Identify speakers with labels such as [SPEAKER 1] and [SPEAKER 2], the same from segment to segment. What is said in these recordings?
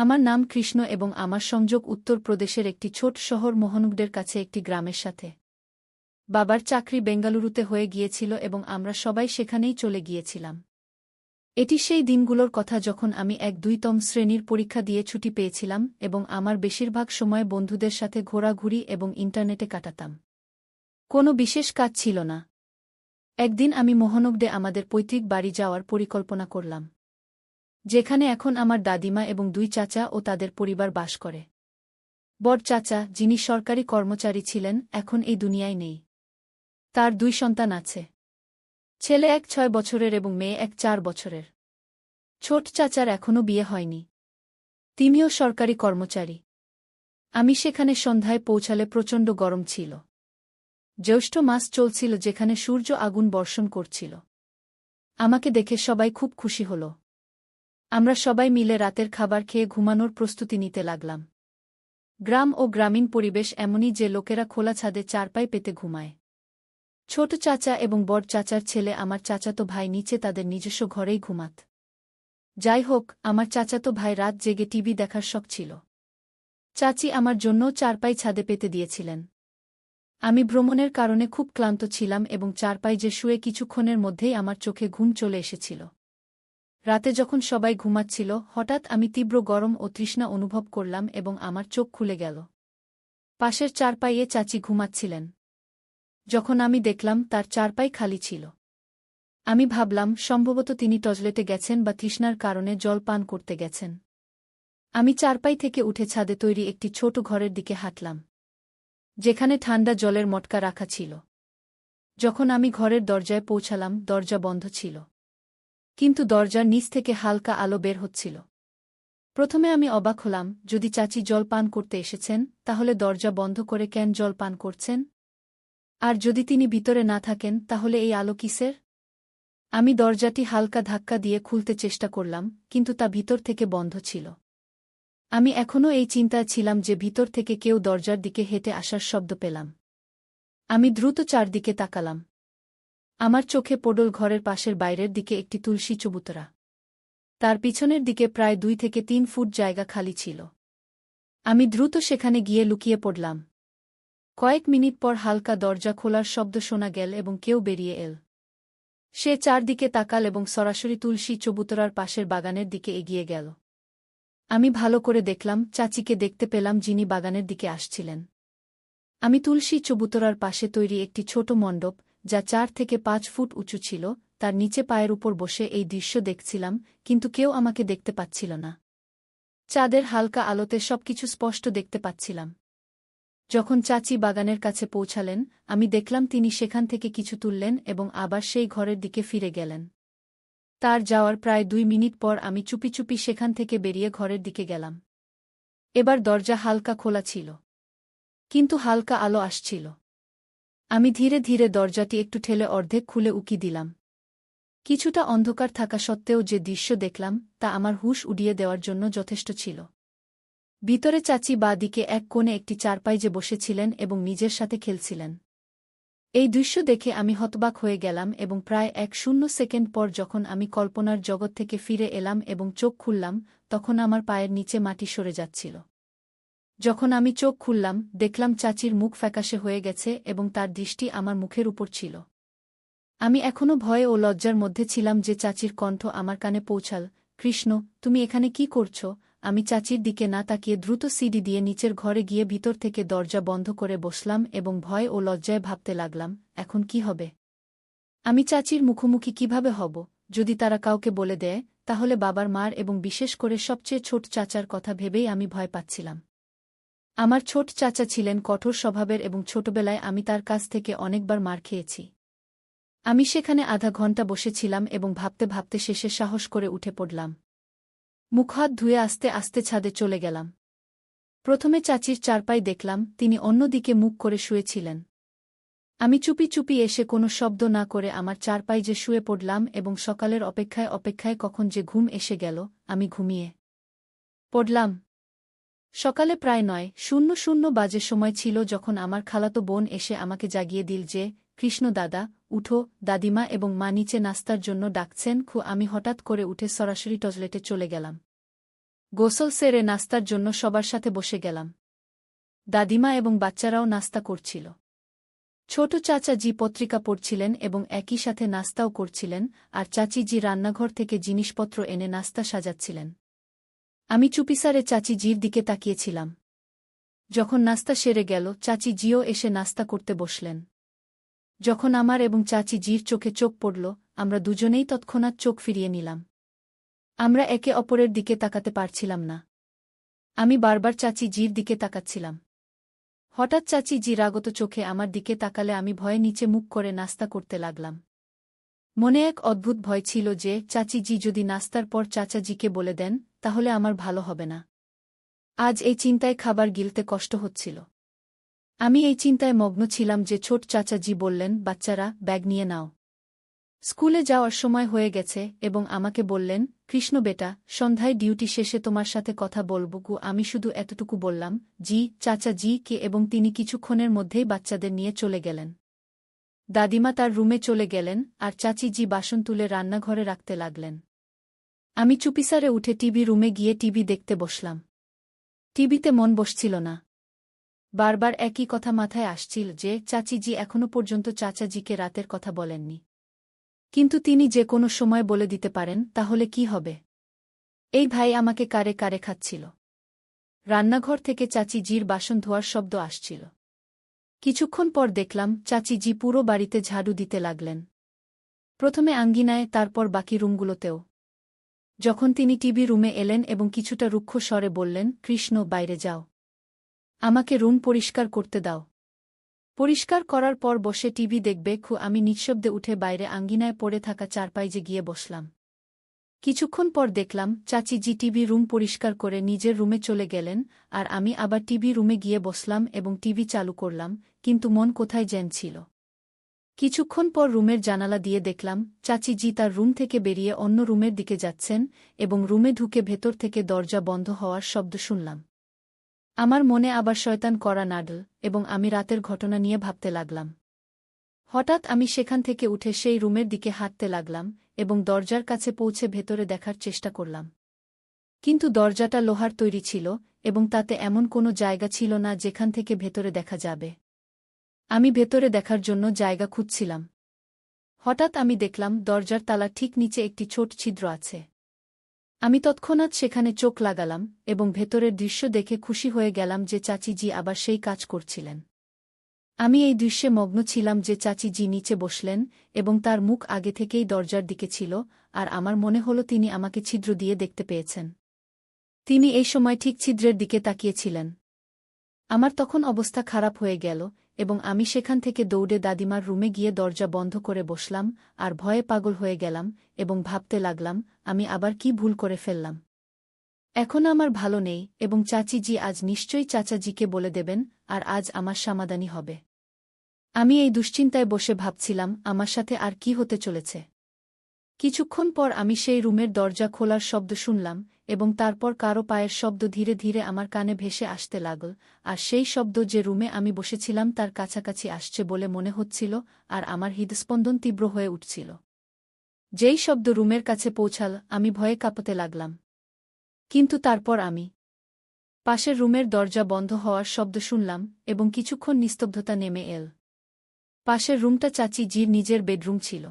[SPEAKER 1] আমার নাম কৃষ্ণ এবং আমার সংযোগ উত্তরপ্রদেশের একটি ছোট শহর মোহনগডের কাছে একটি গ্রামের সাথে। বাবার চাকরি বেঙ্গালুরুতে হয়ে গিয়েছিল এবং আমরা সবাই সেখানেই চলে গিয়েছিলাম। এটি সেই দিনগুলোর কথা যখন আমি ১-২তম শ্রেণীর পরীক্ষা দিয়ে ছুটি পেয়েছিলাম এবং আমার বেশিরভাগ সময় বন্ধুদের সাথে ঘোরাঘুরি এবং ইন্টারনেটে কাটাতাম। কোনো বিশেষ কাজ ছিল না। একদিন আমি মোহনগডে আমাদের পৈতৃক বাড়ি যাওয়ার পরিকল্পনা করলাম, যেখানে এখন আমার দাদিমা এবং ২ চাচা ও তাদের পরিবার বাস করে। বড় চাচা, যিনি সরকারি কর্মচারী ছিলেন, এখন এই দুনিয়ায় নেই। তার ২ সন্তান আছে, ছেলে এক ৬ বছরের এবং মেয়ে এক ৪ বছরের। ছোট চাচার এখনও বিয়ে হয়নি, তিনিও সরকারি কর্মচারী। আমি সেখানে সন্ধ্যায় পৌঁছালে প্রচণ্ড গরম ছিল। জ্যৈষ্ঠ মাস চলছিল, যেখানে সূর্য আগুন বর্ষণ করছিল। আমাকে দেখে সবাই খুব খুশি হল। আমরা সবাই মিলে রাতের খাবার খেয়ে ঘুমানোর প্রস্তুতি নিতে লাগলাম। গ্রাম ও গ্রামীণ পরিবেশ এমনই যে লোকেরা খোলা ছাদে চারপাই পেতে ঘুমায়। ছোট চাচা এবং বড় চাচার ছেলে আমার চাচাতো ভাই নিচে তাদের নিজস্ব ঘরেই ঘুমাত। যাই হোক, আমার চাচাতো ভাই রাত জেগে টিভি দেখার শখ ছিল। চাচি আমার জন্য চারপাই ছাদে পেতে দিয়েছিলেন। আমি ভ্রমণের কারণে খুব ক্লান্ত ছিলাম এবং চারপাই যে শুয়ে কিছুক্ষণের মধ্যেই আমার চোখে ঘুম চলে এসেছিল। রাতে যখন সবাই ঘুমাচ্ছিল, হঠাৎ আমি তীব্র গরম ও তৃষ্ণা অনুভব করলাম এবং আমার চোখ খুলে গেল। পাশের চারপাইয়ে চাচি ঘুমাচ্ছিলেন। যখন আমি দেখলাম তার চারপাই খালি ছিল, আমি ভাবলাম সম্ভবত তিনি টয়লেটে গেছেন বা তৃষ্ণার কারণে জল পান করতে গেছেন। আমি চারপাই থেকে উঠে ছাদে তৈরি একটি ছোট ঘরের দিকে হাঁটলাম, যেখানে ঠান্ডা জলের মটকা রাখা ছিল। যখন আমি ঘরের দরজায় পৌঁছালাম, দরজা বন্ধ ছিল, কিন্তু দরজার নিচ থেকে হালকা আলো বের হচ্ছিল। প্রথমে আমি অবাক হলাম, যদি চাচি জল পান করতে এসেছেন, তাহলে দরজা বন্ধ করে কেন জল পান করছেন? আর যদি তিনি ভিতরে না থাকেন, তাহলে এই আলো কিসের? আমি দরজাটি হালকা ধাক্কা দিয়ে খুলতে চেষ্টা করলাম, কিন্তু তা ভিতর থেকে বন্ধ ছিল। আমি এখনও এই চিন্তায় ছিলাম যে ভিতর থেকে কেউ দরজার দিকে হেঁটে আসার শব্দ পেলাম। আমি দ্রুত চারদিকে তাকালাম। আমার চোখে পড়ল ঘরের পাশের বাইরের দিকে একটি তুলসী চবুতরা। তার পিছনের দিকে প্রায় ২ থেকে ৩ ফুট জায়গা খালি ছিল। আমি দ্রুত সেখানে গিয়ে লুকিয়ে পড়লাম। কয়েক মিনিট পর হালকা দরজা খোলার শব্দ শোনা গেল এবং কেউ বেরিয়ে এল। সে চারদিকে তাকাল এবং সরাসরি তুলসী চবুতরার পাশের বাগানের দিকে এগিয়ে গেল। আমি ভালো করে দেখলাম, চাচিকে দেখতে পেলাম, যিনি বাগানের দিকে আসছিলেন। আমি তুলসী চবুতরার পাশে তৈরি একটি ছোট মণ্ডপ, যা ৪ থেকে ৫ ফুট উঁচু ছিল, তার নিচে পায়ের উপর বসে এই দৃশ্য দেখছিলাম, কিন্তু কেউ আমাকে দেখতে পাচ্ছিল না। চাঁদের হালকা আলোতে সবকিছু স্পষ্ট দেখতে পাচ্ছিলাম। যখন চাচি বাগানের কাছে পৌঁছালেন, আমি দেখলাম তিনি সেখান থেকে কিছু তুললেন এবং আবার সেই ঘরের দিকে ফিরে গেলেন। তার যাওয়ার প্রায় ২ মিনিট পর আমি চুপি চুপি সেখান থেকে বেরিয়ে ঘরের দিকে গেলাম। এবার দরজা হালকা খোলা ছিল, কিন্তু হালকা আলো আসছিল। আমি ধীরে ধীরে দরজাটি একটু ঠেলে অর্ধেক খুলে উকি দিলাম। কিছুটা অন্ধকার থাকা সত্ত্বেও যে দৃশ্য দেখলাম, তা আমার হুঁশ উড়িয়ে দেওয়ার জন্য যথেষ্ট ছিল। ভিতরে চাচি বাঁ দিকে এক কোণে একটি চারপাইয়ে বসেছিলেন এবং নিজের সাথে খেলছিলেন। এই দৃশ্য দেখে আমি হতবাক হয়ে গেলাম এবং প্রায় ১ সেকেন্ড পর যখন আমি কল্পনার জগৎ থেকে ফিরে এলাম এবং চোখ খুললাম, তখন আমার পায়ের নিচে মাটি সরে যাচ্ছিল। যখন আমি চোখ খুললাম, দেখলাম চাচির মুখ ফ্যাকাশে হয়ে গেছে এবং তার দৃষ্টি আমার মুখের উপর ছিল। আমি এখনও ভয়ে ও লজ্জার মধ্যে ছিলাম যে চাচির কণ্ঠ আমার কানে পৌঁছাল, কৃষ্ণ, তুমি এখানে কি করছ? আমি চাচির দিকে না তাকিয়ে দ্রুত সিঁড়ি দিয়ে নিচের ঘরে গিয়ে ভিতর থেকে দরজা বন্ধ করে বসলাম এবং ভয় ও লজ্জায় ভাবতে লাগলাম, এখন কি হবে? আমি চাচির মুখোমুখি কিভাবে হব? যদি তারা কাউকে বলে দেয়, তাহলে বাবার মার এবং বিশেষ করে সবচেয়ে ছোট চাচার কথা ভেবেই আমি ভয় পাচ্ছিলাম। আমার ছোট চাচা ছিলেন কঠোর স্বভাবের এবং ছোটবেলায় আমি তার কাছ থেকে অনেকবার মার খেয়েছি। আমি সেখানে আধা ঘণ্টা বসেছিলাম এবং ভাবতে ভাবতে শেষে সাহস করে উঠে পড়লাম। মুখহাত ধুয়ে আস্তে আস্তে ছাদে চলে গেলাম। প্রথমে চাচির চারপাই দেখলাম, তিনি অন্যদিকে মুখ করে শুয়েছিলেন। আমি চুপি চুপি এসে কোনো শব্দ না করে আমার চারপাই যে শুয়ে পড়লাম এবং সকালের অপেক্ষায় অপেক্ষায় কখন যে ঘুম এসে গেল, আমি ঘুমিয়ে পড়লাম। সকালে প্রায় ৯:০০ বাজে সময় ছিল যখন আমার খালাতো বোন এসে আমাকে জাগিয়ে দিল যে, কৃষ্ণ দাদা, উঠো, দাদিমা এবং মা নিচে নাস্তার জন্য ডাকছেন। আমি হঠাৎ করে উঠে সরাসরি টয়লেটে চলে গেলাম। গোসল সেরে নাস্তার জন্য সবার সাথে বসে গেলাম। দাদিমা এবং বাচ্চারাও নাস্তা করছিল। ছোট চাচা জি পত্রিকা পড়ছিলেন এবং একই সাথে নাস্তাও করছিলেন, আর চাচি জি রান্নাঘর থেকে জিনিসপত্র এনে নাস্তা সাজাচ্ছিলেন। আমি চুপিসারে চাচি জির দিকে তাকিয়েছিলাম। যখন নাস্তা সেরে গেল, চাচি জিও এসে নাস্তা করতে বসলেন। যখন আমার এবং চাচি জির চোখে চোখ পড়ল, আমরা দুজনেই তৎক্ষণাৎ চোখ ফিরিয়ে নিলাম। আমরা একে অপরের দিকে তাকাতে পারছিলাম না। আমি বারবার চাচি জির দিকে তাকাচ্ছিলাম। হঠাৎ চাচি জি রাগত চোখে আমার দিকে তাকালে আমি ভয়ে নিচে মুখ করে নাস্তা করতে লাগলাম। মনে এক অদ্ভুত ভয় ছিল যে চাচি জি যদি নাস্তার পর চাচা জিকে বলে দেন, তাহলে আমার ভালো হবে না। আজ এই চিন্তায় খাবার গিলতে কষ্ট হচ্ছিল। আমি এই চিন্তায় মগ্ন ছিলাম যে ছোট চাচা জি বললেন, বাচ্চারা, ব্যাগ নিয়ে নাও। স্কুলে যাওয়ার সময় হয়ে গেছে এবং আমাকে বললেন, কৃষ্ণ বেটা, সন্ধ্যায় ডিউটি শেষে তোমার সাথে কথা বলব গু। আমি শুধু এতটুকু বললাম, জি চাচা জি কে, এবং তিনি কিছুক্ষণের মধ্যেই বাচ্চাদের নিয়ে চলে গেলেন। দাদিমা তার রুমে চলে গেলেন, আর চাচি জি বাসন তুলে রান্নাঘরে রাখতে লাগলেন। আমি চুপিসারে উঠে টিভি রুমে গিয়ে টিভি দেখতে বসলাম। টিভিতে মন বসছিল না। বারবার একই কথা মাথায় আসছিল যে চাচি জি এখনো পর্যন্ত চাচা জিকে রাতের কথা বলেননি। কিন্তু তিনি যে কোনো সময় বলে দিতে পারেন, তাহলে কি হবে? এই ভাই আমাকে কারে কারে খাচ্ছিল। রান্নাঘর থেকে চাচি জির বাসন ধোয়ার শব্দ আসছিল। কিছুক্ষণ পর দেখলাম চাচি জি পুরো বাড়িতে ঝাড়ু দিতে লাগলেন। প্রথমে আঙ্গিনায়, তারপর বাকি রুমগুলোতেও। যখন তিনি টিভি রুমে এলেন এবং কিছুটা রুক্ষ স্বরে বললেন, কৃষ্ণ, বাইরে যাও। আমাকে রুম পরিষ্কার করতে দাও। পরিষ্কার করার পর বসে টিভি দেখবে আমি নিঃশব্দে উঠে বাইরে আঙ্গিনায় পড়ে থাকা চারপাইয়ে গিয়ে বসলাম। কিছুক্ষণ পর দেখলাম চাচি জি টিভি রুম পরিষ্কার করে নিজের রুমে চলে গেলেন, আর আমি আবার টিভি রুমে গিয়ে বসলাম এবং টিভি চালু করলাম, কিন্তু মন কোথায় যেন ছিল। কিছুক্ষণ পর রুমের জানালা দিয়ে দেখলাম চাচি জি তার রুম থেকে বেরিয়ে অন্য রুমের দিকে যাচ্ছেন এবং রুমে ঢুকে ভেতর থেকে দরজা বন্ধ হওয়ার শব্দ শুনলাম। আমার মনে আবার শয়তান করা নাড়ল এবং আমি রাতের ঘটনা নিয়ে ভাবতে লাগলাম। হঠাৎ আমি সেখান থেকে উঠে সেই রুমের দিকে হাঁটতে লাগলাম এবং দরজার কাছে পৌঁছে ভেতরে দেখার চেষ্টা করলাম। কিন্তু দরজাটা লোহার তৈরি ছিল এবং তাতে এমন কোনো জায়গা ছিল না যেখান থেকে ভেতরে দেখা যাবে। আমি ভেতরে দেখার জন্য জায়গা খুঁজছিলাম। হঠাৎ আমি দেখলাম দরজার তালা ঠিক নিচে একটি ছোট ছিদ্র আছে। আমি তৎক্ষণাৎ সেখানে চোখ লাগালাম এবং ভেতরের দৃশ্য দেখে খুশি হয়ে গেলাম যে চাচি জি আবার সেই কাজ করছিলেন। আমি এই দৃশ্যে মগ্ন ছিলাম যে চাচি জি নিচে বসলেন এবং তার মুখ আগে থেকেই দরজার দিকে ছিল, আর আমার মনে হলো তিনি আমাকে ছিদ্র দিয়ে দেখতে পেয়েছেন। তিনি এই সময় ঠিক ছিদ্রের দিকে তাকিয়েছিলেন। আমার তখন অবস্থা খারাপ হয়ে গেল এবং আমি সেখান থেকে দৌড়ে দাদিমার রুমে গিয়ে দরজা বন্ধ করে বসলাম আর ভয়ে পাগল হয়ে গেলাম এবং ভাবতে লাগলাম, আমি আবার কি ভুল করে ফেললাম। এখন আমার ভালো নেই এবং চাচি জি আজ নিশ্চয়ই চাচা জিকে বলে দেবেন, আর আজ আমার সমাধানই হবে। আমি এই দুশ্চিন্তায় বসে ভাবছিলাম আমার সাথে আর কি হতে চলেছে। কিছুক্ষণ পর আমি সেই রুমের দরজা খোলার শব্দ শুনলাম এবং তারপর কারো পায়ের শব্দ ধীরে ধীরে আমার কানে ভেসে আসতে লাগল, আর সেই শব্দ যে রুমে আমি বসেছিলাম তার কাছাকাছি আসছে বলে মনে হচ্ছিল, আর আমার হৃদস্পন্দন তীব্র হয়ে উঠছিল। যেই শব্দ রুমের কাছে পৌঁছাল, আমি ভয়ে কাঁপতে লাগলাম। কিন্তু তারপর আমি পাশের রুমের দরজা বন্ধ হওয়ার শব্দ শুনলাম এবং কিছুক্ষণ নিস্তব্ধতা নেমে এল। পাশের রুমটা চাচি জির নিজের বেডরুম ছিল।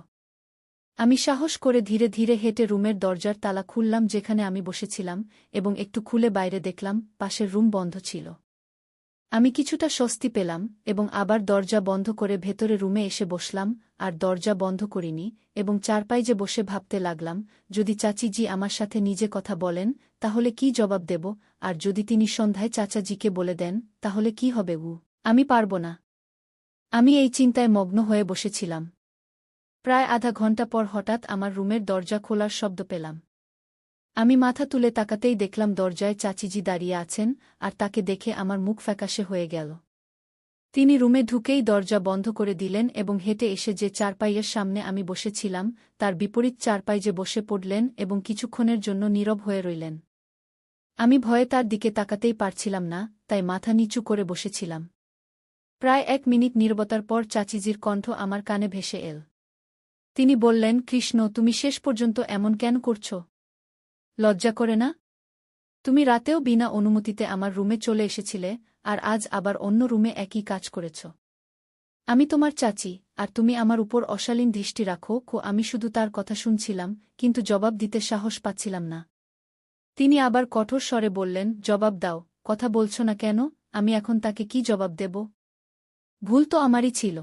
[SPEAKER 1] আমি সাহস করে ধীরে ধীরে হেঁটে রুমের দরজার তালা খুললাম যেখানে আমি বসেছিলাম এবং একটু খুলে বাইরে দেখলাম পাশের রুম বন্ধ ছিল। আমি কিছুটা স্বস্তি পেলাম এবং আবার দরজা বন্ধ করে ভেতরে রুমে এসে বসলাম, আর দরজা বন্ধ করিনি এবং চারপাইয়ে বসে ভাবতে লাগলাম, যদি চাচি জি আমার সাথে নিজে কথা বলেন তাহলে কি জবাব দেব, আর যদি তিনি সন্ধ্যায় চাচা জিকে বলে দেন তাহলে কি হবে? আমি পারব না। আমি এই চিন্তায় মগ্ন হয়ে বসেছিলাম। প্রায় আধা ঘণ্টা পর হঠাৎ আমার রুমের দরজা খোলার শব্দ পেলাম। আমি মাথা তুলে তাকাতেই দেখলাম দরজায় চাচিজি দাঁড়িয়ে আছেন, আর তাকে দেখে আমার মুখ ফ্যাকাশে হয়ে গেল। তিনি রুমে ঢুকেই দরজা বন্ধ করে দিলেন এবং হেঁটে এসে যে চারপাইয়ের সামনে আমি বসেছিলাম তার বিপরীত চারপাইয়ে বসে পড়লেন এবং কিছুক্ষণের জন্য নীরব হয়ে রইলেন। আমি ভয়ে তার দিকে তাকাতেই পারছিলাম না, তাই মাথা নিচু করে বসেছিলাম। প্রায় 1 মিনিট নীরবতার পর চাচিজির কণ্ঠ আমার কানে ভেসে এল। তিনি বললেন, কৃষ্ণ, তুমি শেষ পর্যন্ত এমন কেন করছ? লজ্জা করে না? তুমি রাতেও বিনা অনুমতিতে আমার রুমে চলে এসেছিলে, আর আজ আবার অন্য রুমে একই কাজ করেছ। আমি তোমার চাচি, আর তুমি আমার উপর অশালীন দৃষ্টি রাখো। আমি শুধু তার কথা শুনছিলাম, কিন্তু জবাব দিতে সাহস পাচ্ছিলাম না। তিনি আবার কঠোর স্বরে বললেন, জবাব দাও, কথা বলছ না কেন? আমি এখন তাকে কি জবাব দেব? ভুল তো আমারই ছিল।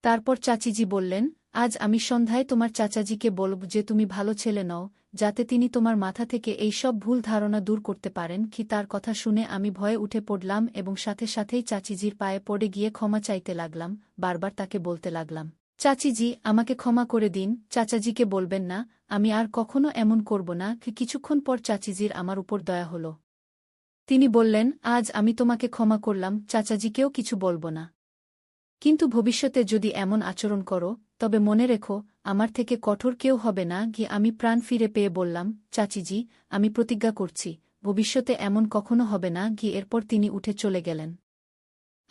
[SPEAKER 1] তারপর চাচিজি বললেন, আজ আমি সন্ধ্যায় তোমার চাচাজিকে বলব যে তুমি ভালো ছেলে নও, যাতে তিনি তোমার মাথা থেকে এই সব ভুল ধারণা দূর করতে পারেন। কি তার কথা শুনে আমি ভয়ে উঠে পড়লাম এবং সাথে সাথেই চাচিজির পায়ে পড়ে গিয়ে ক্ষমা চাইতে লাগলাম, বারবার তাকে বলতে লাগলাম, চাচিজি, আমাকে ক্ষমা করে দিন। চাচাজিকে বলবেন না, আমি আর কখনো এমন করব না। কিছুক্ষণ পর চাচিজির আমার উপর দয়া হল। তিনি বললেন, আজ আমি তোমাকে ক্ষমা করলাম, চাচাজিকেও কিছু বলব না। কিন্তু ভবিষ্যতে যদি এমন আচরণ করো, তবে মনে রেখো, আমার থেকে কঠোর কেউ হবে না। আমি প্রাণ ফিরে পেয়ে বললাম, চাচিজি, আমি প্রতিজ্ঞা করছি, ভবিষ্যতে এমন কখনো হবে না। এরপর তিনি উঠে চলে গেলেন।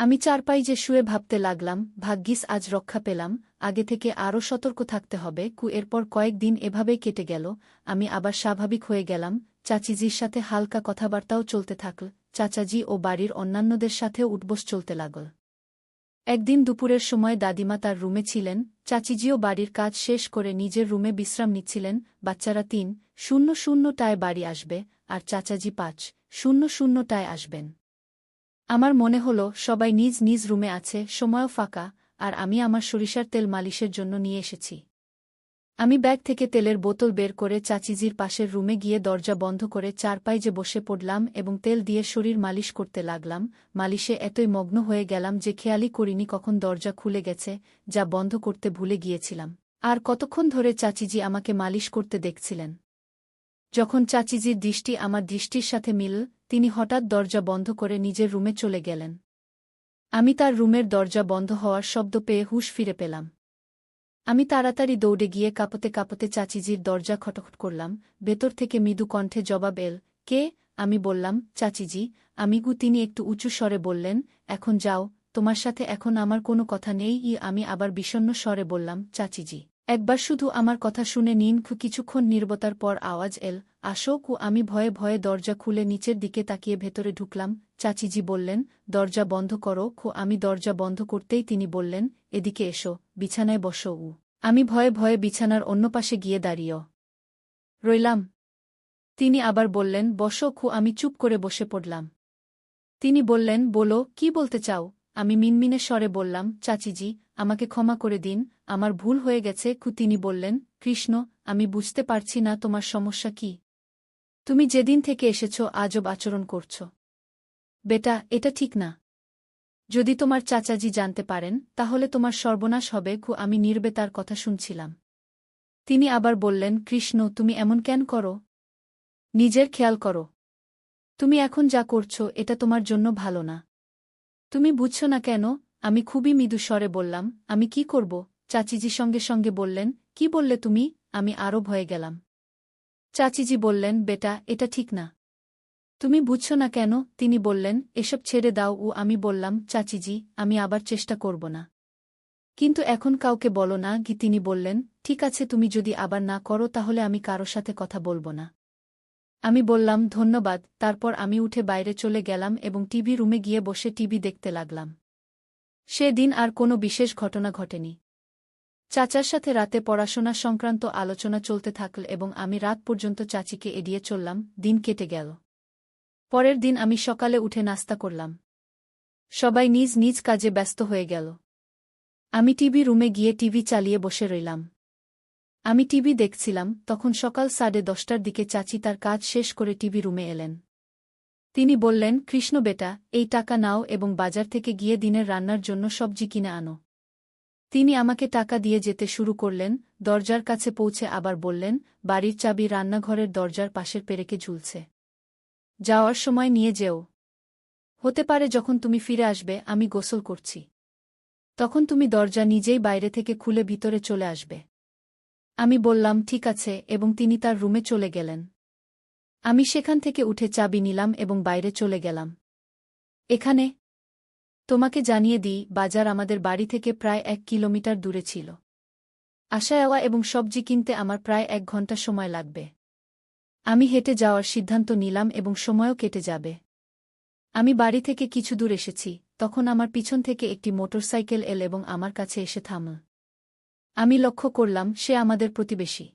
[SPEAKER 1] আমি চারপাই যে শুয়ে ভাবতে লাগলাম, ভাগ্যিস আজ রক্ষা পেলাম, আগে থেকে আরও সতর্ক থাকতে হবে। এরপর কয়েকদিন এভাবেই কেটে গেল। আমি আবার স্বাভাবিক হয়ে গেলাম, চাচিজির সাথে হালকা কথাবার্তাও চলতে থাকল, চাচাজি ও বাড়ির অন্যান্যদের সাথেও উঠবোস চলতে লাগল। একদিন দুপুরের সময় দাদিমা তার রুমে ছিলেন, চাচিজিও বাড়ির কাজ শেষ করে নিজের রুমে বিশ্রাম নিচ্ছিলেন। বাচ্চারা ৩:০০টায় বাড়ি আসবে, আর চাচাজি ৫:০০টায় আসবেন। আমার মনে হল সবাই নিজ নিজ রুমে আছে, সময়ও ফাঁকা, আর আমি আমার সরিষার তেল মালিশের জন্য নিয়ে এসেছি। আমি ব্যাগ থেকে তেলের বোতল বের করে চাচিজির পাশের রুমে গিয়ে দরজা বন্ধ করে চারপাই যে বসে পড়লাম এবং তেল দিয়ে শরীর মালিশ করতে লাগলাম। মালিশে এতই মগ্ন হয়ে গেলাম যে খেয়ালই করিনি কখন দরজা খুলে গেছে, যা বন্ধ করতে ভুলে গিয়েছিলাম। আর কতক্ষণ ধরে চাচিজি আমাকে মালিশ করতে দেখছিলেন। যখন চাচিজির দৃষ্টি আমার দৃষ্টির সাথে মিলল, তিনি হঠাৎ দরজা বন্ধ করে নিজের রুমে চলে গেলেন। আমি তার রুমের দরজা বন্ধ হওয়ার শব্দ পেয়ে হুঁশ ফিরে পেলাম। আমি তাড়াতাড়ি দৌড়ে গিয়ে কাঁপতে কাঁপতে চাচিজির দরজা খটখট করলাম। ভেতর থেকে মৃদু কণ্ঠে জবাব এল, কে? আমি বললাম, চাচিজি, আমি। তিনি একটু উঁচু স্বরে বললেন, এখন যাও, তোমার সাথে এখন আমার কোনো কথা নেই। আমি আবার বিষণ্ণ স্বরে বললাম, চাচিজি, একবার শুধু আমার কথা শুনে নিন। কিছুক্ষণ নীরবতার পর আওয়াজ এল, আসো। আমি ভয়ে ভয়ে দরজা খুলে নিচের দিকে তাকিয়ে ভেতরে ঢুকলাম। চাচিজি বললেন, দরজা বন্ধ করো। আমি দরজা বন্ধ করতেই তিনি বললেন, এদিকে এসো, বিছানায় বসো। আমি ভয়ে ভয়ে বিছানার অন্য পাশে গিয়ে দাঁড়িয়ে রইলাম। তিনি আবার বললেন, বসো। আমি চুপ করে বসে পড়লাম। তিনি বললেন, বলো, কি বলতে চাও? আমি মিনমিনে স্বরে বললাম, চাচিজি, আমাকে ক্ষমা করে দিন, আমার ভুল হয়ে গেছে। তিনি বললেন, কৃষ্ণ, আমি বুঝতে পারছি না তোমার সমস্যা কি। তুমি যেদিন থেকে এসেছ আজব আচরণ করছ। বেটা, এটা ঠিক না। যদি তোমার চাচাজি জানতে পারেন, তাহলে তোমার সর্বনাশ হবে। আমি নীরবে তার কথা শুনছিলাম। তিনি আবার বললেন, কৃষ্ণ, তুমি এমন কেন করো? নিজের খেয়াল করো। তুমি এখন যা করছ এটা তোমার জন্য ভালো না। তুমি বুঝছ না কেন? আমি খুবই মৃদু স্বরে বললাম, আমি কি করব? চাচিজি সঙ্গে সঙ্গে বললেন, কি বললে তুমি? আমি আরও ভয়ে গেলাম। চাচিজি বললেন, বেটা, এটা ঠিক না। তুমি বুঝছ না কেন? তিনি বললেন, এসব ছেড়ে দাও। আমি বললাম, চাচিজি, আমি আবার চেষ্টা করব না। কিন্তু এখন কাউকে বলো না। তিনি বললেন, ঠিক আছে, তুমি যদি আবার না করো তাহলে আমি কারো সাথে কথা বলবো না। আমি বললাম, ধন্যবাদ। তারপর আমি উঠে বাইরে চলে গেলাম এবং টিভি রুমে গিয়ে বসে টিভি দেখতে লাগলাম। সে দিন আর কোনো বিশেষ ঘটনা ঘটেনি। চাচার সাথে রাতে পড়াশোনা সংক্রান্ত আলোচনা চলতে থাকল এবং আমি রাত পর্যন্ত চাচিকে এড়িয়ে চললাম। দিন কেটে গেল। পরের দিন আমি সকালে উঠে নাস্তা করলাম। সবাই নিজ নিজ কাজে ব্যস্ত হয়ে গেল। আমি টিভি রুমে গিয়ে টিভি চালিয়ে বসে রইলাম। আমি টিভি দেখছিলাম, তখন সকাল 10:30টার দিকে চাচি তার কাজ শেষ করে টিভি রুমে এলেন। তিনি বললেন, কৃষ্ণ বেটা, এই টাকা নাও এবং বাজার থেকে গিয়ে দিনের রান্নার জন্য সবজি কিনে আনো। তিনি আমাকে টাকা দিয়ে যেতে শুরু করলেন। দরজার কাছে পৌঁছে আবার বললেন, বাড়ির চাবি রান্নাঘরের দরজার পাশের পেরেকে ঝুলছে। যাওয়ার সময় নিয়ে যেও। হতে পারে যখন তুমি ফিরে আসবে আমি গোসল করছি। তখন তুমি দরজা নিজেই বাইরে থেকে খুলে ভিতরে চলে আসবে। আমি বললাম, ঠিক আছে, এবং তিনি তার রুমে চলে গেলেন। আমি সেখান থেকে উঠে চাবি নিলাম এবং বাইরে চলে গেলাম। এখানে তোমাকে জানিয়ে দিই, বাজার আমাদের বাড়ি থেকে প্রায় 1 কিলোমিটার দূরে ছিল। আসা যাওয়া এবং সবজি কিনতে আমার প্রায় 1 ঘন্টা সময় লাগবে। আমি হেঁটে যাওয়ার সিদ্ধান্ত নিলাম এবং সময়ও কেটে যাবে। আমি বাড়ি থেকে কিছু দূর এসেছি, তখন আমার পিছন থেকে একটি মোটরসাইকেল এল এবং আমার কাছে এসে থামল। আমি লক্ষ্য করলাম সে আমাদের প্রতিবেশী।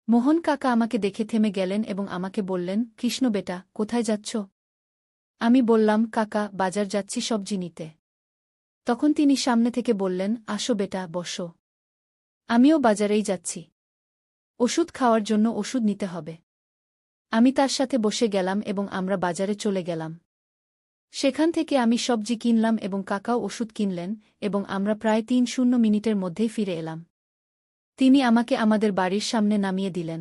[SPEAKER 1] মোহন কাকা আমাকে দেখে থেমে গেলেন এবং আমাকে বললেন, কৃষ্ণ বেটা, কোথায় যাচ্ছ? আমি বললাম, কাকা, বাজার যাচ্ছি সবজি নিতে। তখন তিনি সামনে থেকে বললেন, আসো বেটা, বসো। আমিও বাজারেই যাচ্ছি। ওষুধ খাওয়ার জন্য ওষুধ নিতে হবে। আমি তার সাথে বসে গেলাম এবং আমরা বাজারে চলে গেলাম। সেখান থেকে আমি সবজি কিনলাম এবং কাকাও ওষুধ কিনলেন এবং আমরা প্রায় ৩-০ মিনিটের মধ্যেই ফিরে এলাম। তিনি আমাকে আমাদের বাড়ির সামনে নামিয়ে দিলেন।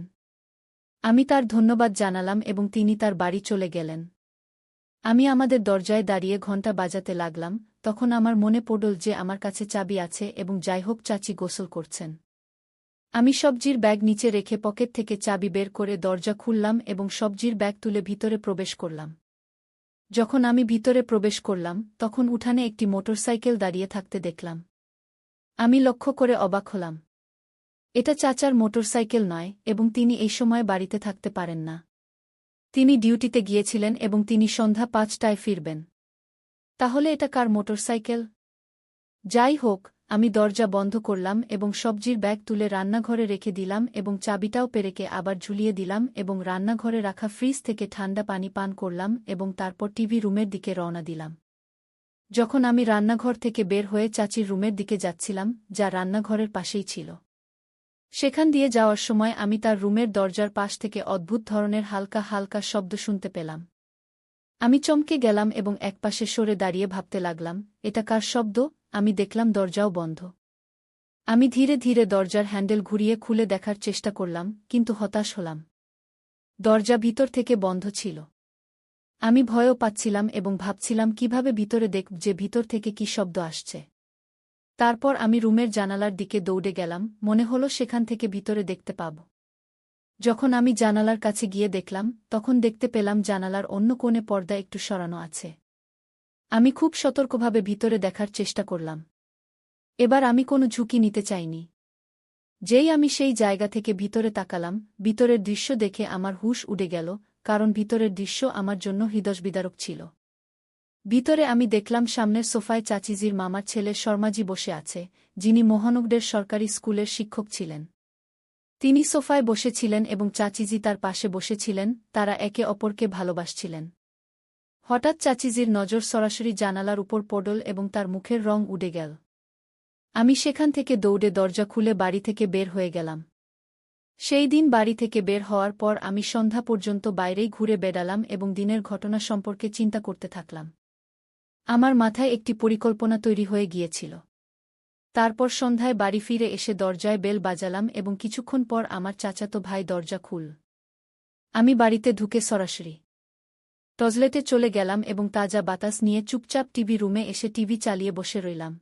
[SPEAKER 1] আমি তার ধন্যবাদ জানালাম এবং তিনি তার বাড়ি চলে গেলেন। আমি আমাদের দরজায় দাঁড়িয়ে ঘণ্টা বাজাতে লাগলাম, তখন আমার মনে পড়ল যে আমার কাছে চাবি আছে এবং যাই হোক চাচি গোসল করছেন। আমি সবজির ব্যাগ নিচে রেখে পকেট থেকে চাবি বের করে দরজা খুললাম এবং সবজির ব্যাগ তুলে ভিতরে প্রবেশ করলাম। যখন আমি ভিতরে প্রবেশ করলাম, তখন উঠানে একটি মোটরসাইকেল দাঁড়িয়ে থাকতে দেখলাম। আমি লক্ষ্য করে অবাক হলাম। এটা চাচার মোটরসাইকেল নয় এবং তিনি এই সময় বাড়িতে থাকতে পারেন না। তিনি ডিউটিতে গিয়েছিলেন এবং তিনি সন্ধ্যা ৫টায় ফিরবেন। তাহলে এটা কার মোটরসাইকেল? যাই হোক, আমি দরজা বন্ধ করলাম এবং সবজির ব্যাগ তুলে রান্নাঘরে রেখে দিলাম এবং চাবিটাও পেরেকে আবার ঝুলিয়ে দিলাম এবং রান্নাঘরে রাখা ফ্রিজ থেকে ঠান্ডা পানি পান করলাম এবং তারপর টিভি রুমের দিকে রওনা দিলাম। যখন আমি রান্নাঘর থেকে বের হয়ে চাচির রুমের দিকে যাচ্ছিলাম, যা রান্নাঘরের পাশেই ছিল, সেখান দিয়ে যাওয়ার সময় আমি তার রুমের দরজার পাশ থেকে অদ্ভুত ধরনের হালকা হালকা শব্দ শুনতে পেলাম। আমি চমকে গেলাম এবং একপাশে সরে দাঁড়িয়ে ভাবতে লাগলাম, এটা কার শব্দ? আমি দেখলাম দরজাও বন্ধ। আমি ধীরে ধীরে দরজার হ্যান্ডেল ঘুরিয়ে খুলে দেখার চেষ্টা করলাম, কিন্তু হতাশ হলাম। দরজা ভিতর থেকে বন্ধ ছিল। আমি ভয়ও পাচ্ছিলাম এবং ভাবছিলাম কিভাবে ভিতরে দেখব যে ভিতর থেকে কি শব্দ আসছে। তারপর আমি রুমের জানালার দিকে দৌড়ে গেলাম, মনে হলো সেখান থেকে ভিতরে দেখতে পাব। যখন আমি জানালার কাছে গিয়ে দেখলাম, তখন দেখতে পেলাম জানালার অন্য কোণে পর্দা একটু সরানো আছে। আমি খুব সতর্কভাবে ভিতরে দেখার চেষ্টা করলাম। এবার আমি কোনো ঝুঁকি নিতে চাইনি। যেই আমি সেই জায়গা থেকে ভিতরে তাকালাম, ভিতরের দৃশ্য দেখে আমার হুঁশ উড়ে গেল, কারণ ভিতরের দৃশ্য আমার জন্য হৃদয়বিদারক ছিল। ভিতরে আমি দেখলাম সামনের সোফায় চাচিজির মামার ছেলে শর্মাজি বসে আছে, যিনি মোহনগড়ের সরকারি স্কুলের শিক্ষক ছিলেন। তিনি সোফায় বসেছিলেন এবং চাচিজি তার পাশে বসেছিলেন, তারা একে অপরকে ভালোবাসছিলেন। হঠাৎ চাচিজির নজর সরাসরি জানালার উপর পড়ল এবং তার মুখের রং উড়ে গেল। আমি সেখান থেকে দৌড়ে দরজা খুলে বাড়ি থেকে বের হয়ে গেলাম। সেই দিন বাড়ি থেকে বের হওয়ার পর আমি সন্ধ্যা পর্যন্ত বাইরেই ঘুরে বেড়ালাম এবং দিনের ঘটনা সম্পর্কে চিন্তা করতে থাকলাম। আমার মাথায় একটি পরিকল্পনা তৈরি হয়ে গিয়েছিল। তারপর সন্ধ্যায় বাড়ি ফিরে এসে দরজায় বেল বাজালাম এবং কিছুক্ষণ পর আমার চাচাতো ভাই দরজা খুল। আমি বাড়িতে ঢুকে সরাসরি টয়লেটে চলে গেলাম এবং তাজা বাতাস নিয়ে চুপচাপ টিভি রুমে এসে টিভি চালিয়ে বসে রইলাম।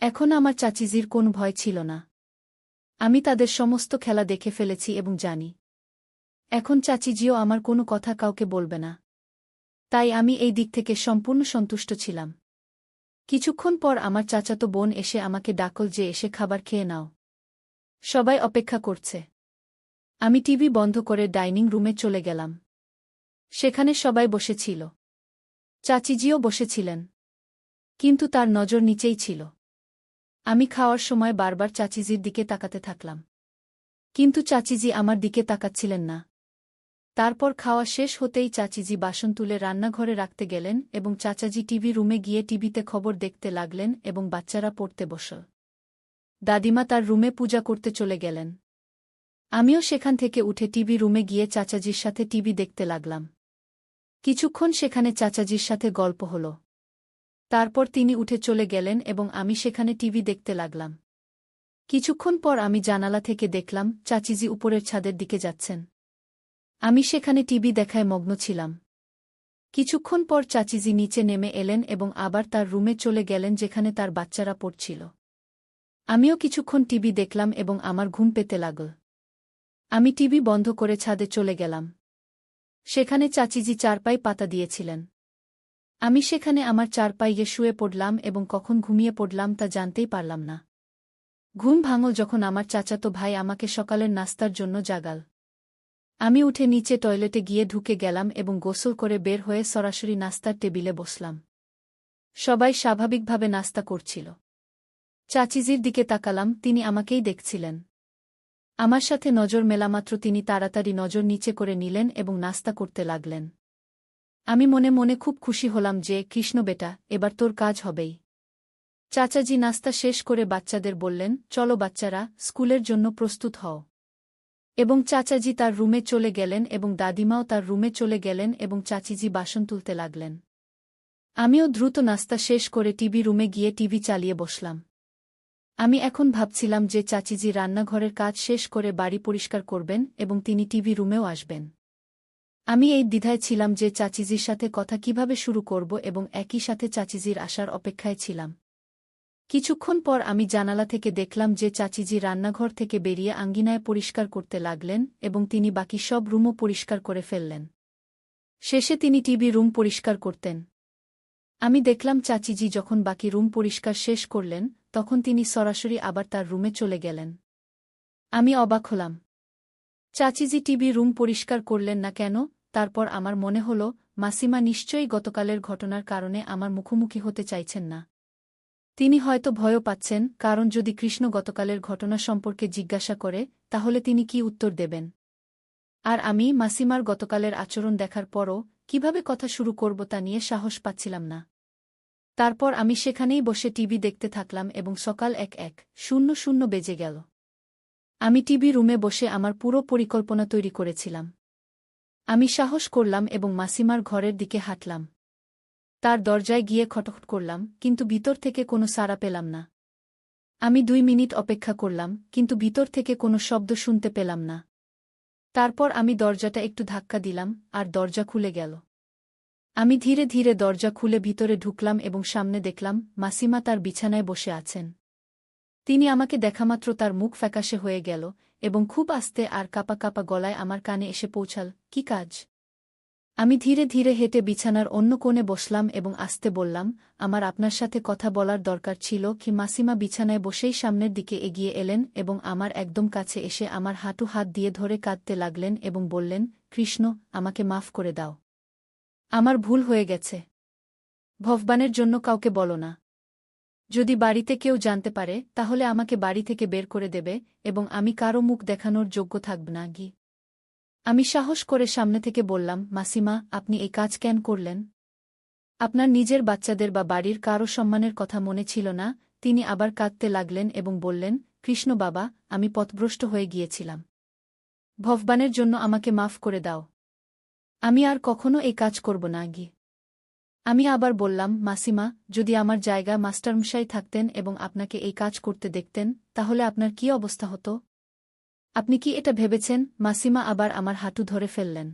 [SPEAKER 1] এখন আমার চাচিজির কোনো ভয় ছিল না। আমি তাদের সমস্ত খেলা দেখে ফেলেছি এবং জানি এখন চাচিজিও আমার কোনো কথা কাউকে বলবে না। তাই আমি এই দিক থেকে সম্পূর্ণ সন্তুষ্ট ছিলাম। কিছুক্ষণ পর আমার চাচাতো বোন এসে আমাকে ডাকল যে এসে খাবার খেয়ে নাও, সবাই অপেক্ষা করছে। আমি টিভি বন্ধ করে ডাইনিং রুমে চলে গেলাম। সেখানে সবাই বসেছিল। চাচিজিও বসেছিলেন, কিন্তু তার নজর নিচেই ছিল। আমি খাওয়ার সময় বারবার চাচিজির দিকে তাকাতে থাকলাম, কিন্তু চাচিজি আমার দিকে তাকাচ্ছিলেন না। তারপর খাওয়া শেষ হতেই চাচিজি বাসন তুলে রান্নাঘরে রাখতে গেলেন এবং চাচাজি টিভি রুমে গিয়ে টিভিতে খবর দেখতে লাগলেন এবং বাচ্চারা পড়তে বসল। দাদিমা তার রুমে পূজা করতে চলে গেলেন। আমিও সেখান থেকে উঠে টিভি রুমে গিয়ে চাচাজির সাথে টিভি দেখতে লাগলাম। কিছুক্ষণ সেখানে চাচাজির সাথে গল্প হল। তারপর তিনি উঠে চলে গেলেন এবং আমি সেখানে টিভি দেখতে লাগলাম। কিছুক্ষণ পর আমি জানালা থেকে দেখলাম চাচিজি উপরের ছাদের দিকে যাচ্ছেন। আমি সেখানে টিভি দেখায় মগ্ন ছিলাম। কিছুক্ষণ পর চাচিজি নিচে নেমে এলেন এবং আবার তার রুমে চলে গেলেন যেখানে তার বাচ্চারা পড়ছিল। আমিও কিছুক্ষণ টিভি দেখলাম এবং আমার ঘুম পেতে লাগল। আমি টিভি বন্ধ করে ছাদে চলে গেলাম। সেখানে চাচিজি চারপাই পাতা দিয়েছিলেন। আমি সেখানে আমার চারপাইয়ে শুয়ে পড়লাম এবং কখন ঘুমিয়ে পড়লাম তা জানতেই পারলাম না। ঘুম ভাঙল যখন আমার চাচাতো ভাই আমাকে সকালের নাস্তার জন্য জাগাল। আমি উঠে নিচে টয়লেটে গিয়ে ঢুকে গেলাম এবং গোসল করে বের হয়ে সরাসরি নাস্তার টেবিলে বসলাম। সবাই স্বাভাবিকভাবে নাস্তা করছিল। চাচিজির দিকে তাকালাম, তিনি আমাকেই দেখছিলেন। আমার সাথে নজর মেলামাত্র তিনি তাড়াতাড়ি নজর নিচে করে নিলেন এবং নাস্তা করতে লাগলেন। আমি মনে মনে খুব খুশি হলাম যে, কৃষ্ণ বেটা, এবার তোর কাজ হবেই। চাচাজি নাস্তা শেষ করে বাচ্চাদের বললেন, চলো বাচ্চারা, স্কুলের জন্য প্রস্তুত হও। এবং চাচাজি তার রুমে চলে গেলেন এবং দাদিমাও তার রুমে চলে গেলেন এবং চাচিজি বাসন তুলতে লাগলেন। আমিও দ্রুত নাস্তা শেষ করে টিভি রুমে গিয়ে টিভি চালিয়ে বসলাম। আমি এখন ভাবছিলাম যে চাচিজি রান্নাঘরের কাজ শেষ করে বাড়ি পরিষ্কার করবেন এবং তিনি টিভি রুমেও আসবেন। আমি এই দ্বিধায় ছিলাম যে চাচিজির সাথে কথা কিভাবে শুরু করব এবং একই সাথে চাচিজির আসার অপেক্ষায় ছিলাম। কিছুক্ষণ পর আমি জানালা থেকে দেখলাম যে চাচিজি রান্নাঘর থেকে বেরিয়ে আঙ্গিনায় পরিষ্কার করতে লাগলেন এবং তিনি বাকি সব রুমও পরিষ্কার করে ফেললেন। শেষে তিনি টিভি রুম পরিষ্কার করতেন। আমি দেখলাম চাচিজি যখন বাকি রুম পরিষ্কার শেষ করলেন, তখন তিনি সরাসরি আবার তার রুমে চলে গেলেন। আমি অবাক হলাম। চাচিজি টিভি রুম পরিষ্কার করলেন না কেন? তারপর আমার মনে হল, মাসিমা নিশ্চয়ই গতকালের ঘটনার কারণে আমার মুখোমুখি হতে চাইছেন না। তিনি হয়তো ভয়ও পাচ্ছেন, কারণ যদি কৃষ্ণ গতকালের ঘটনা সম্পর্কে জিজ্ঞাসা করে, তাহলে তিনি কি উত্তর দেবেন? আর আমি মাসিমার গতকালের আচরণ দেখার পরও কিভাবে কথা শুরু করব তা নিয়ে সাহস পাচ্ছিলাম না। তারপর আমি সেখানেই বসে টিভি দেখতে থাকলাম এবং সকাল ১:০০ বেজে গেল। আমি টিভি রুমে বসে আমার পুরো পরিকল্পনা তৈরি করেছিলাম। আমি সাহস করলাম এবং মাসিমার ঘরের দিকে হাঁটলাম। তার দরজায় গিয়ে খটখট করলাম, কিন্তু ভিতর থেকে কোনো সাড়া পেলাম না। আমি ২ মিনিট অপেক্ষা করলাম, কিন্তু ভিতর থেকে কোনো শব্দ শুনতে পেলাম না। তারপর আমি দরজাটা একটু ধাক্কা দিলাম, আর দরজা খুলে গেল। আমি ধীরে ধীরে দরজা খুলে ভিতরে ঢুকলাম এবং সামনে দেখলাম মাসিমা তার বিছানায় বসে আছেন। তিনি আমাকে দেখামাত্র তার মুখ ফ্যাকাশে হয়ে গেল এবং খুব আস্তে আর কাঁপা কাঁপা গলায় আমার কানে এসে পৌঁছাল, কি কাজ? আমি ধীরে ধীরে হেঁটে বিছানার অন্য কোণে বসলাম এবং আস্তে বললাম, আমার আপনার সাথে কথা বলার দরকার ছিল। কি? মাসিমা বিছানায় বসেই সামনের দিকে এগিয়ে এলেন এবং আমার একদম কাছে এসে আমার হাঁটু হাত দিয়ে ধরে কাঁদতে লাগলেন এবং বললেন, কৃষ্ণ, আমাকে মাফ করে দাও। আমার ভুল হয়ে গেছে। ভগবানের জন্য কাউকে বলো না। যদি বাড়িতে কেউ জানতে পারে, তাহলে আমাকে বাড়ি থেকে বের করে দেবে এবং আমি কারো মুখ দেখানোর যোগ্য থাকব না। আমি সাহস করে সামনে থেকে বললাম, মাসিমা, আপনি এই কাজ কেন করলেন? আপনার নিজের বাচ্চাদের বা বাড়ির কারো সম্মানের কথা মনে ছিল না? তিনি আবার কাঁদতে লাগলেন এবং বললেন, কৃষ্ণ বাবা, আমি পথভ্রষ্ট হয়ে গিয়েছিলাম। ভগবানের জন্য আমাকে মাফ করে দাও। আমি আর কখনো এই কাজ করব না। আমি আবার বললাম, মাসিমা, যদি আমার জায়গা মাস্টারমশাই থাকতেন এবং আপনাকে এই কাজ করতে দেখতেন, তাহলে আপনার কি অবস্থা হতো? আপনি কি এটা ভেবেছেন? মাসিমা আবার আমার হাঁটু ধরে ফেললেন।